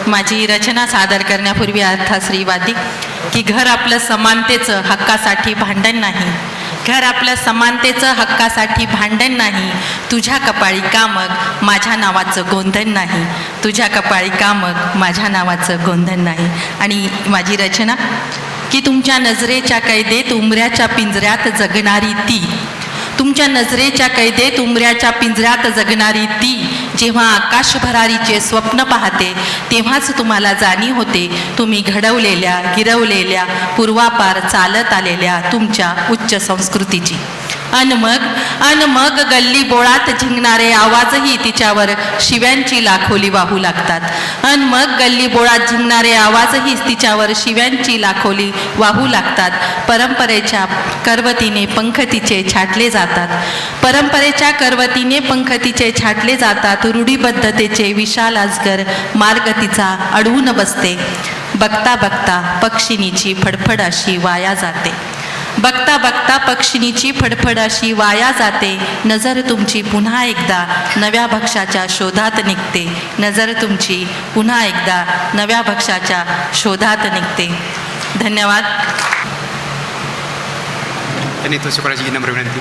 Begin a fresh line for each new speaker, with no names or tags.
माझी रचना सादर करण्यापूर्वी अर्थाश्री वादी की घर आपलं समानतेचं हक्कासाठी भांडण नाही, घर आपलं समानतेचं हक्कासाठी भांडण नाही, तुझ्या कपाळी का मग माझ्या नावाचं गोंधन नाही, तुझ्या कपाळी का मग माझ्या नावाचं गोंधन नाही. आणि माझी रचना की तुमच्या नजरेच्या कैदेत उमऱ्याच्या पिंजऱ्यात जगणारी ती, तुमच्या नजरेच्या कैदेत उमऱ्याच्या पिंजऱ्यात जगणारी ती जेव्हा आकाश भरारीचे स्वप्न पाहते तेव्हाच तुम्हाला जाणीव होते तुम्ही घडवलेल्या गिरवलेल्या पूर्वापार चालत आलेल्या तुमच्या उच्च संस्कृतीची. अन मग गल्ली बोळात झिंगणारे आवाजही तिच्यावर शिव्यांची लाखोली वाहू लागतात. अन मग गल्ली बोळात झिंगणारे आवाजही तिच्यावर शिव्यांची लाखोली वाहू लागतात. परंपरेच्या करवतीने पंख तिचे छाटले जातात, परंपरेच्या करवतीने पंख तिचे छाटले जातात. रूढीबद्धतेचे विशाल अजगर मार्ग तिचा अडवून बसते. बघता बघता पक्षिणीची फडफड अशी वाया जाते, बघता बघता पक्षिणीची फडफड अशी वाया जाते. नजर तुमची पुन्हा एकदा नव्या भक्ष्याच्या शोधात निघते, नजर तुमची पुन्हा एकदा नव्या भक्ष्याच्या शोधात निघते. धन्यवाद.
त्यांनी तो शुक्राची नम्र विनंती.